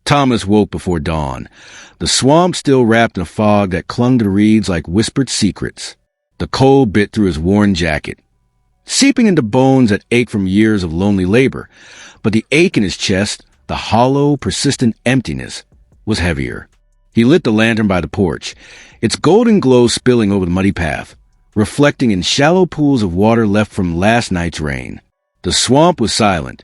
Thomas woke before dawn, the swamp still wrapped in a fog that clung to the reeds like whispered secrets. The cold bit through his worn jacket, seeping into bones that ached from years of lonely labor, but the ache in his chest, the hollow, persistent emptiness, was heavier. He lit the lantern by the porch, its golden glow spilling over the muddy path, reflecting in shallow pools of water left from last night's rain. The swamp was silent,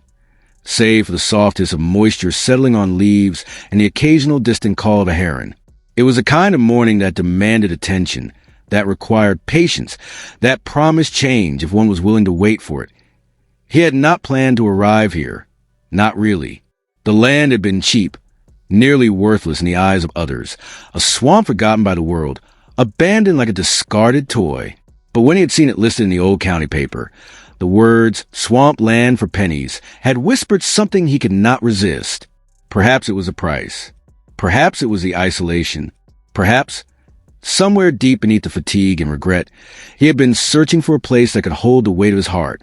save for the softness of moisture settling on leaves and the occasional distant call of a heron. It was a kind of morning that demanded attention, that required patience, that promised change if one was willing to wait for it. He had not planned to arrive here. Not really. The land had been cheap, nearly worthless in the eyes of others, a swamp forgotten by the world, abandoned like a discarded toy. But when he had seen it listed in the old county paper, the words, "swamp land for pennies," had whispered something he could not resist. Perhaps it was the price. Perhaps it was the isolation. Perhaps, somewhere deep beneath the fatigue and regret, he had been searching for a place that could hold the weight of his heart.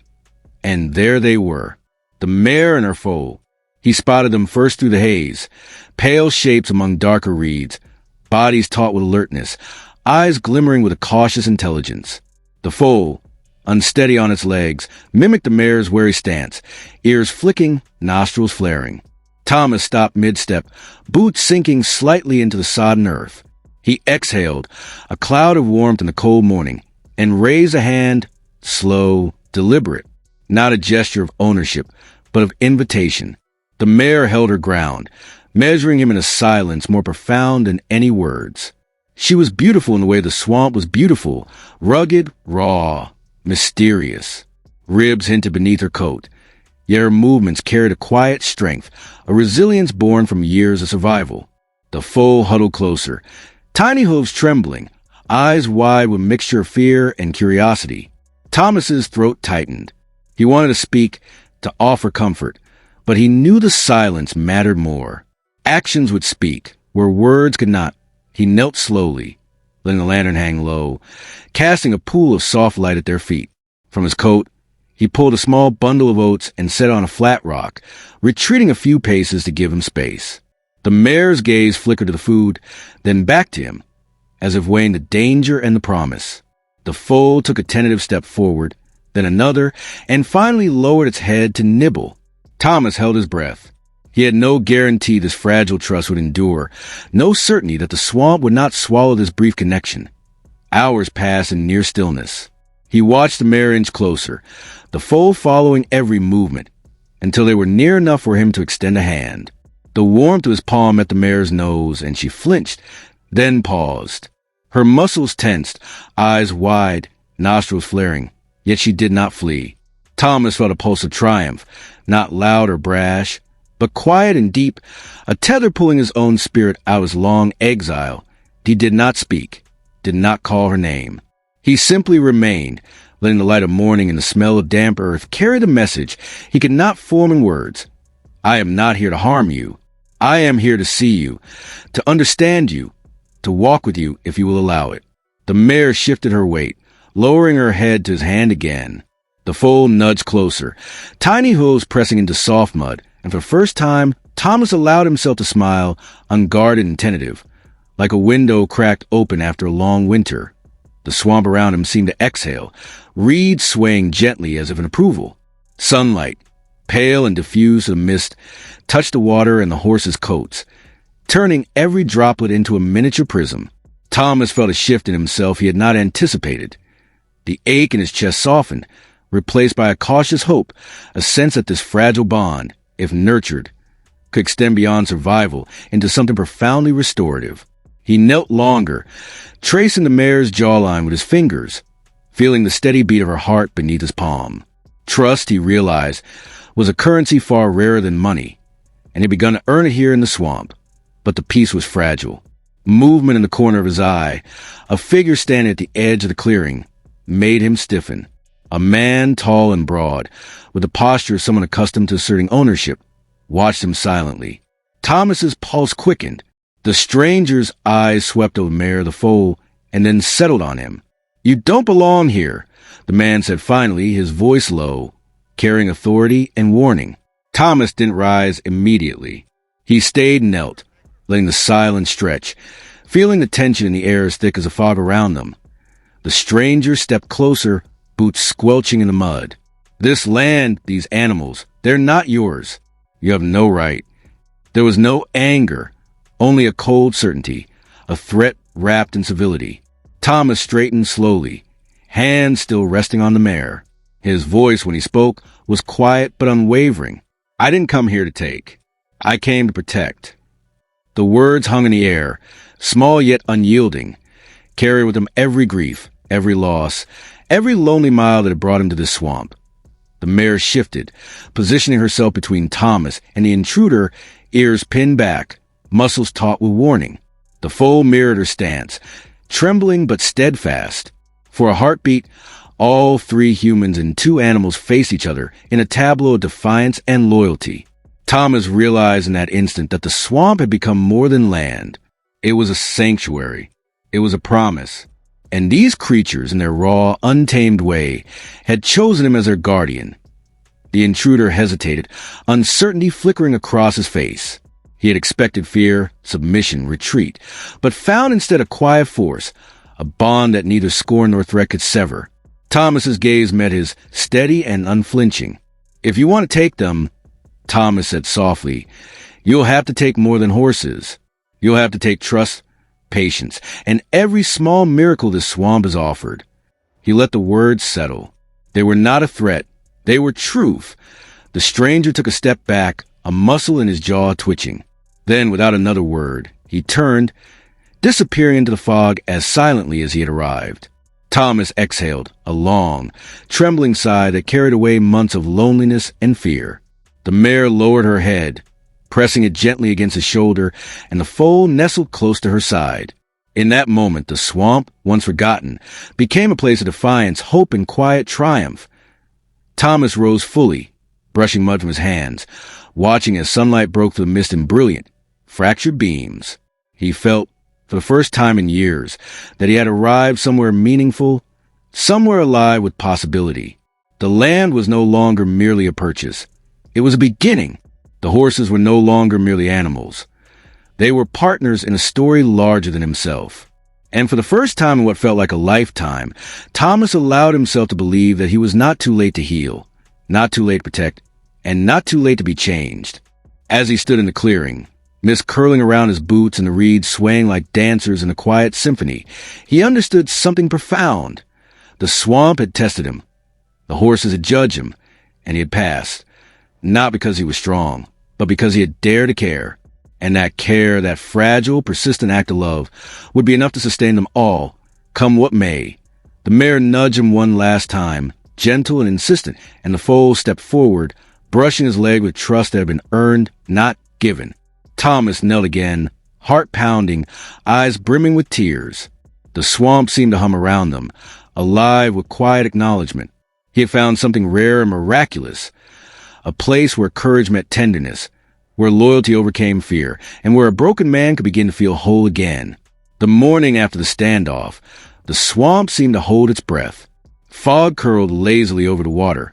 And there they were, the mare and her foal. He spotted them first through the haze, pale shapes among darker reeds, bodies taut with alertness, eyes glimmering with a cautious intelligence. The foal, unsteady on its legs, mimicked the mare's wary stance, ears flicking, nostrils flaring. Thomas stopped mid-step, boots sinking slightly into the sodden earth. He exhaled, a cloud of warmth in the cold morning, and raised a hand, slow, deliberate, not a gesture of ownership, but of invitation. The mare held her ground, measuring him in a silence more profound than any words. She was beautiful in the way the swamp was beautiful, rugged, raw, mysterious. Ribs hinted beneath her coat, yet her movements carried a quiet strength, a resilience born from years of survival. The foal huddled closer, tiny hooves trembling, eyes wide with mixture of fear and curiosity. Thomas's throat tightened. He wanted to speak, to offer comfort, but he knew the silence mattered more. Actions would speak, where words could not. He knelt slowly, letting the lantern hang low, casting a pool of soft light at their feet. From his coat, he pulled a small bundle of oats and set it on a flat rock, retreating a few paces to give him space. The mare's gaze flickered to the food, then back to him, as if weighing the danger and the promise. The foal took a tentative step forward, then another, and finally lowered its head to nibble. Thomas held his breath. He had no guarantee this fragile trust would endure, no certainty that the swamp would not swallow this brief connection. Hours passed in near stillness. He watched the mare inch closer, the foal following every movement, until they were near enough for him to extend a hand. The warmth of his palm met the mare's nose, and she flinched, then paused. Her muscles tensed, eyes wide, nostrils flaring, yet she did not flee. Thomas felt a pulse of triumph, not loud or brash, but quiet and deep, a tether pulling his own spirit out of his long exile. He did not speak, did not call her name. He simply remained, letting the light of morning and the smell of damp earth carry the message he could not form in words. I am not here to harm you. I am here to see you, to understand you, to walk with you if you will allow it. The mare shifted her weight, lowering her head to his hand again. The foal nudged closer, tiny hooves pressing into soft mud, and for the first time, Thomas allowed himself to smile, unguarded and tentative, like a window cracked open after a long winter. The swamp around him seemed to exhale, reeds swaying gently as if in approval. Sunlight, pale and diffused in the mist, touched the water and the horses' coats, turning every droplet into a miniature prism. Thomas felt a shift in himself he had not anticipated. The ache in his chest softened, replaced by a cautious hope, a sense that this fragile bond, if nurtured, could extend beyond survival into something profoundly restorative. He knelt longer, tracing the mare's jawline with his fingers, feeling the steady beat of her heart beneath his palm. Trust, he realized, was a currency far rarer than money, and he had begun to earn it here in the swamp. But the peace was fragile. Movement in the corner of his eye, a figure standing at the edge of the clearing, made him stiffen. A man, tall and broad, with the posture of someone accustomed to asserting ownership, watched him silently. Thomas's pulse quickened. The stranger's eyes swept over the mare, the foal, and then settled on him. You don't belong here, the man said finally, his voice low, carrying authority and warning. Thomas didn't rise immediately. He stayed and knelt, letting the silence stretch, feeling the tension in the air as thick as the fog around them. The stranger stepped closer, boots squelching in the mud. This land, these animals, they're not yours. You have no right. There was no anger, only a cold certainty, a threat wrapped in civility. Thomas straightened slowly, hands still resting on the mare. His voice, when he spoke, was quiet but unwavering. I didn't come here to take. I came to protect. The words hung in the air, small yet unyielding, carried with them every grief, every loss, every lonely mile that had brought him to this swamp. The mare shifted, positioning herself between Thomas and the intruder, ears pinned back, muscles taut with warning. The foal mirrored her stance, trembling but steadfast. For a heartbeat, all three humans and two animals faced each other in a tableau of defiance and loyalty. Thomas realized in that instant that the swamp had become more than land. It was a sanctuary. It was a promise. And these creatures, in their raw, untamed way, had chosen him as their guardian. The intruder hesitated, uncertainty flickering across his face. He had expected fear, submission, retreat, but found instead a quiet force, a bond that neither scorn nor threat could sever. Thomas's gaze met his, steady and unflinching. If you want to take them, Thomas said softly, you'll have to take more than horses. You'll have to take trust, patience, and every small miracle this swamp has offered. He let the words settle. They were not a threat. They were truth. The stranger took a step back, a muscle in his jaw twitching. Then, without another word, he turned, disappearing into the fog as silently as he had arrived. Thomas exhaled, a long, trembling sigh that carried away months of loneliness and fear. The mare lowered her head, pressing it gently against his shoulder, and the foal nestled close to her side. In that moment, the swamp, once forgotten, became a place of defiance, hope, and quiet triumph. Thomas rose fully, brushing mud from his hands, watching as sunlight broke through the mist in brilliant, fractured beams. He felt, for the first time in years, that he had arrived somewhere meaningful, somewhere alive with possibility. The land was no longer merely a purchase. It was a beginning. The horses were no longer merely animals. They were partners in a story larger than himself. And for the first time in what felt like a lifetime, Thomas allowed himself to believe that he was not too late to heal, not too late to protect, and not too late to be changed. As he stood in the clearing, mist curling around his boots and the reeds swaying like dancers in a quiet symphony, he understood something profound. The swamp had tested him. The horses had judged him, and he had passed. Not because he was strong, but because he had dared to care. And that care, that fragile, persistent act of love, would be enough to sustain them all, come what may. The mare nudged him one last time, gentle and insistent, and the foal stepped forward, brushing his leg with trust that had been earned, not given. Thomas knelt again, heart pounding, eyes brimming with tears. The swamp seemed to hum around them, alive with quiet acknowledgement. He had found something rare and miraculous, a place where courage met tenderness, where loyalty overcame fear, and where a broken man could begin to feel whole again. The morning after the standoff, the swamp seemed to hold its breath. Fog curled lazily over the water,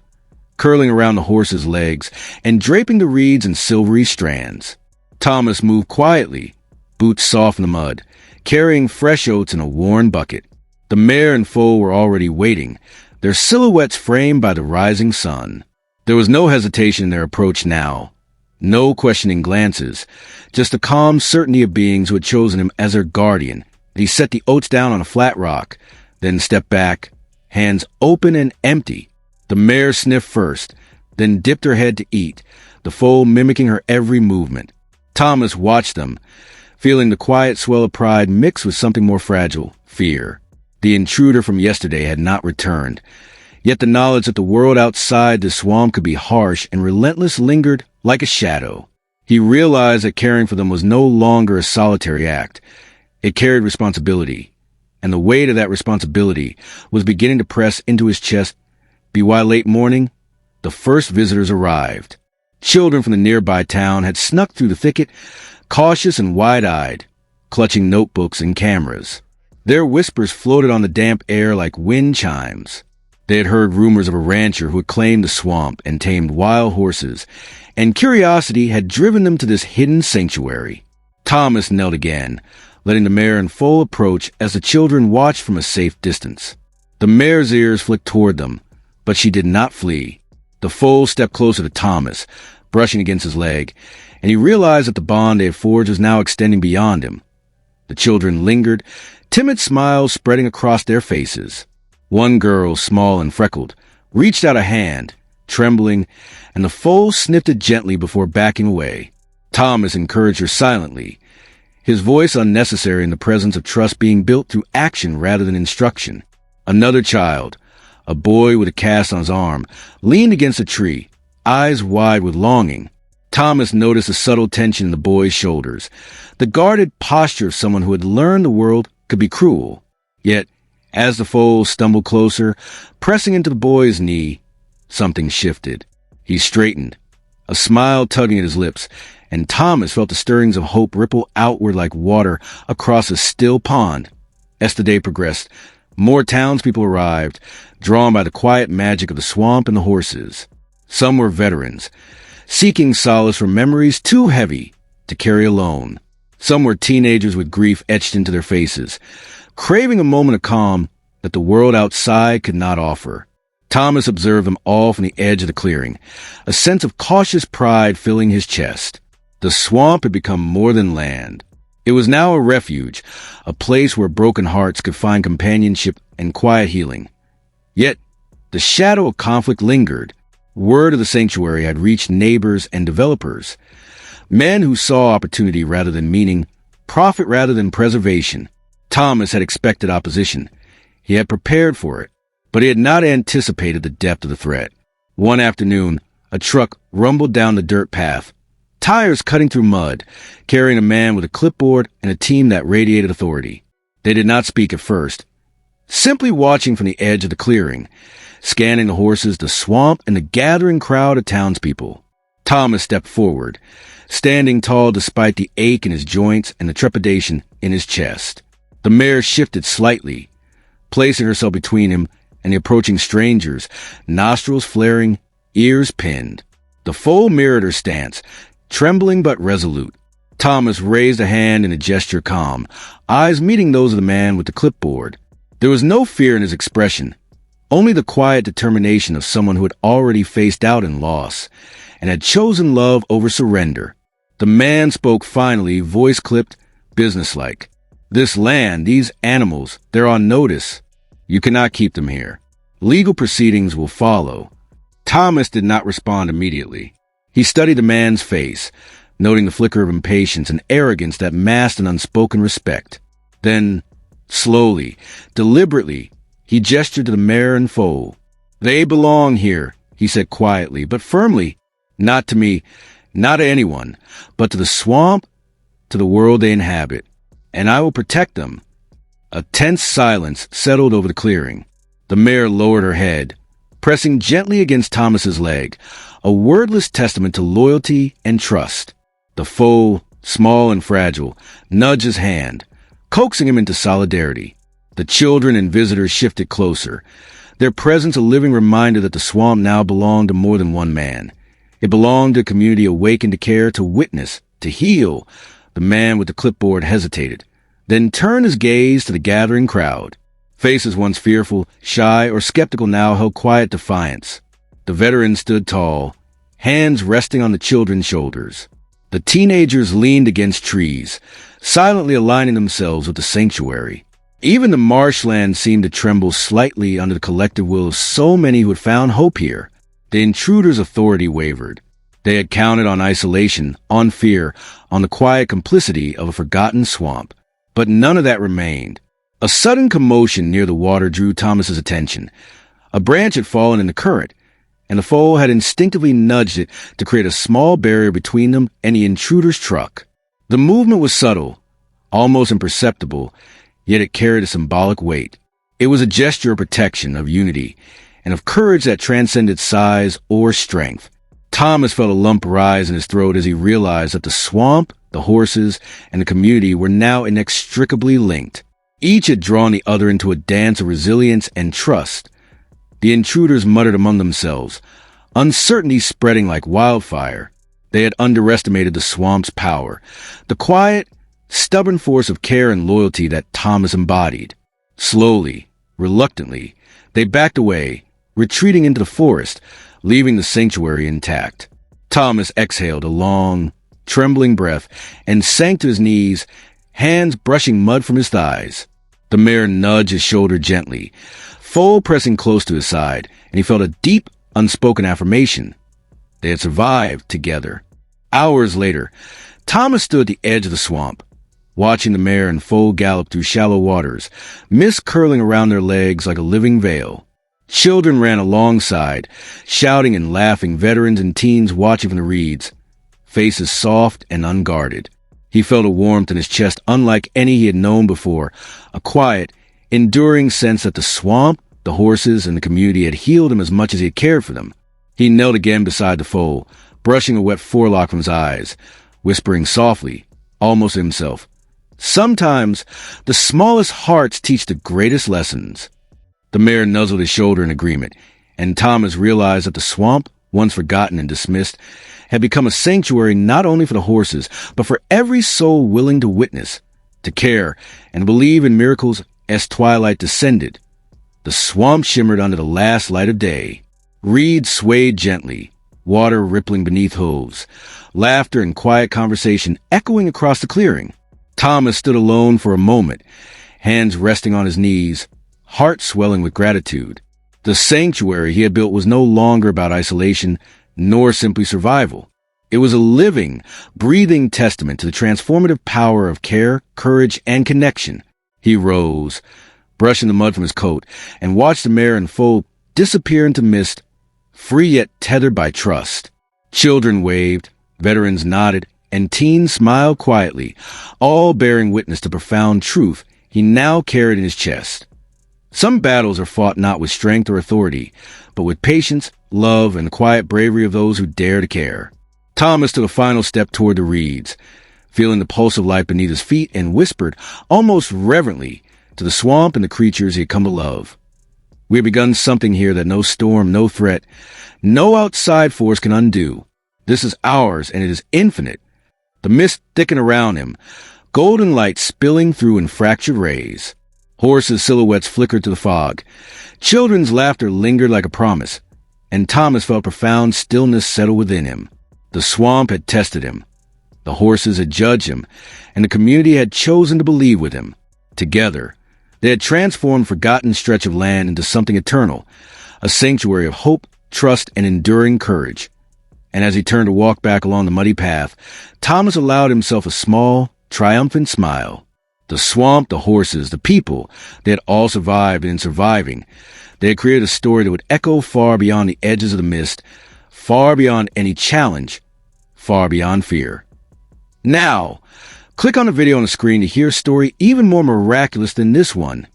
curling around the horse's legs and draping the reeds in silvery strands. Thomas moved quietly, boots soft in the mud, carrying fresh oats in a worn bucket. The mare and foal were already waiting, their silhouettes framed by the rising sun. There was no hesitation in their approach now. No questioning glances, just the calm certainty of beings who had chosen him as their guardian. He set the oats down on a flat rock, then stepped back, hands open and empty. The mare sniffed first, then dipped her head to eat, the foal mimicking her every movement. Thomas watched them, feeling the quiet swell of pride mixed with something more fragile, fear. The intruder from yesterday had not returned. Yet the knowledge that the world outside the swamp could be harsh and relentless lingered like a shadow. He realized that caring for them was no longer a solitary act. It carried responsibility, and the weight of that responsibility was beginning to press into his chest. By late morning, the first visitors arrived. Children from the nearby town had snuck through the thicket, cautious and wide-eyed, clutching notebooks and cameras. Their whispers floated on the damp air like wind chimes. They had heard rumors of a rancher who had claimed the swamp and tamed wild horses, and curiosity had driven them to this hidden sanctuary. Thomas knelt again, letting the mare in full approach as the children watched from a safe distance. The mare's ears flicked toward them, but she did not flee. The foal stepped closer to Thomas, brushing against his leg, and he realized that the bond they had forged was now extending beyond him. The children lingered, timid smiles spreading across their faces. One girl, small and freckled, reached out a hand, trembling, and the foal sniffed it gently before backing away. Thomas encouraged her silently, his voice unnecessary in the presence of trust being built through action rather than instruction. Another child, a boy with a cast on his arm, leaned against a tree, eyes wide with longing. Thomas noticed a subtle tension in the boy's shoulders, the guarded posture of someone who had learned the world could be cruel. Yet, as the foal stumbled closer, pressing into the boy's knee, something shifted. He straightened, a smile tugging at his lips, and Thomas felt the stirrings of hope ripple outward like water across a still pond. As the day progressed, more townspeople arrived, drawn by the quiet magic of the swamp and the horses. Some were veterans, seeking solace from memories too heavy to carry alone. Some were teenagers with grief etched into their faces, craving a moment of calm that the world outside could not offer. Thomas observed them all from the edge of the clearing, a sense of cautious pride filling his chest. The swamp had become more than land. It was now a refuge, a place where broken hearts could find companionship and quiet healing. Yet, the shadow of conflict lingered. Word of the sanctuary had reached neighbors and developers, men who saw opportunity rather than meaning, profit rather than preservation. Thomas had expected opposition. He had prepared for it, but he had not anticipated the depth of the threat. One afternoon, a truck rumbled down the dirt path, tires cutting through mud, carrying a man with a clipboard and a team that radiated authority. They did not speak at first, simply watching from the edge of the clearing, scanning the horses, the swamp, and the gathering crowd of townspeople. Thomas stepped forward, standing tall despite the ache in his joints and the trepidation in his chest. The mare shifted slightly, placing herself between him and the approaching strangers, nostrils flaring, ears pinned. The foal mirrored her stance, trembling but resolute. Thomas raised a hand in a gesture calm, eyes meeting those of the man with the clipboard. There was no fear in his expression, only the quiet determination of someone who had already faced doubt and loss, and had chosen love over surrender. The man spoke finally, voice clipped, businesslike. This land, these animals, they're on notice. You cannot keep them here. Legal proceedings will follow. Thomas did not respond immediately. He studied the man's face, noting the flicker of impatience and arrogance that masked an unspoken respect. Then, slowly, deliberately, he gestured to the mare and foal. They belong here, he said quietly, but firmly. Not to me, not to anyone, but to the swamp, to the world they inhabit. And I will protect them. A tense silence settled over the clearing. The mare lowered her head, pressing gently against Thomas's leg, a wordless testament to loyalty and trust. The foal, small and fragile, nudged his hand, coaxing him into solidarity. The children and visitors shifted closer, their presence a living reminder that the swamp now belonged to more than one man. It belonged to a community awakened to care, to witness, to heal. The man with the clipboard hesitated, then turned his gaze to the gathering crowd. Faces once fearful, shy, or skeptical now held quiet defiance. The veteran stood tall, hands resting on the children's shoulders. The teenagers leaned against trees, silently aligning themselves with the sanctuary. Even the marshland seemed to tremble slightly under the collective will of so many who had found hope here. The intruder's authority wavered. They had counted on isolation, on fear, on the quiet complicity of a forgotten swamp. But none of that remained. A sudden commotion near the water drew Thomas's attention. A branch had fallen in the current, and the foal had instinctively nudged it to create a small barrier between them and the intruder's truck. The movement was subtle, almost imperceptible, yet it carried a symbolic weight. It was a gesture of protection, of unity, and of courage that transcended size or strength. Thomas felt a lump rise in his throat as he realized that the swamp, the horses, and the community were now inextricably linked. Each had drawn the other into a dance of resilience and trust. The intruders muttered among themselves, uncertainty spreading like wildfire. They had underestimated the swamp's power, the quiet, stubborn force of care and loyalty that Thomas embodied. Slowly, reluctantly, they backed away, retreating into the forest, leaving the sanctuary intact. Thomas exhaled a long, trembling breath and sank to his knees, hands brushing mud from his thighs. The mare nudged his shoulder gently, foal pressing close to his side, and he felt a deep, unspoken affirmation. They had survived together. Hours later, Thomas stood at the edge of the swamp, watching the mare and foal gallop through shallow waters, mist curling around their legs like a living veil. Children ran alongside, shouting and laughing, veterans and teens watching from the reeds, faces soft and unguarded. He felt a warmth in his chest unlike any he had known before, a quiet, enduring sense that the swamp, the horses, and the community had healed him as much as he had cared for them. He knelt again beside the foal, brushing a wet forelock from his eyes, whispering softly, almost to himself, "Sometimes the smallest hearts teach the greatest lessons." The mare nuzzled his shoulder in agreement, and Thomas realized that the swamp, once forgotten and dismissed, had become a sanctuary not only for the horses, but for every soul willing to witness, to care, and believe in miracles as twilight descended. The swamp shimmered under the last light of day. Reeds swayed gently, water rippling beneath hooves, laughter and quiet conversation echoing across the clearing. Thomas stood alone for a moment, hands resting on his knees, heart swelling with gratitude. The sanctuary he had built was no longer about isolation, nor simply survival. It was a living, breathing testament to the transformative power of care, courage, and connection. He rose, brushing the mud from his coat, and watched the mare and foal disappear into mist, free yet tethered by trust. Children waved, veterans nodded, and teens smiled quietly, all bearing witness to profound truth he now carried in his chest. Some battles are fought not with strength or authority, but with patience, love, and the quiet bravery of those who dare to care. Thomas took a final step toward the reeds, feeling the pulse of life beneath his feet, and whispered, almost reverently, to the swamp and the creatures he had come to love. "We have begun something here that no storm, no threat, no outside force can undo. This is ours, and it is infinite." The mist thickened around him, golden light spilling through in fractured rays. Horses' silhouettes flickered to the fog. Children's laughter lingered like a promise, and Thomas felt profound stillness settle within him. The swamp had tested him. The horses had judged him, and the community had chosen to believe with him. Together, they had transformed a forgotten stretch of land into something eternal, a sanctuary of hope, trust, and enduring courage. And as he turned to walk back along the muddy path, Thomas allowed himself a small, triumphant smile. The swamp, the horses, the people, they had all survived, and in surviving, they had created a story that would echo far beyond the edges of the mist, far beyond any challenge, far beyond fear. Now, click on the video on the screen to hear a story even more miraculous than this one.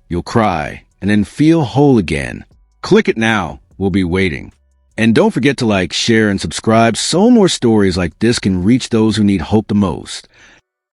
You'll cry and then feel whole again. Click it now. We'll be waiting. And don't forget to like, share, and subscribe so more stories like this can reach those who need hope the most.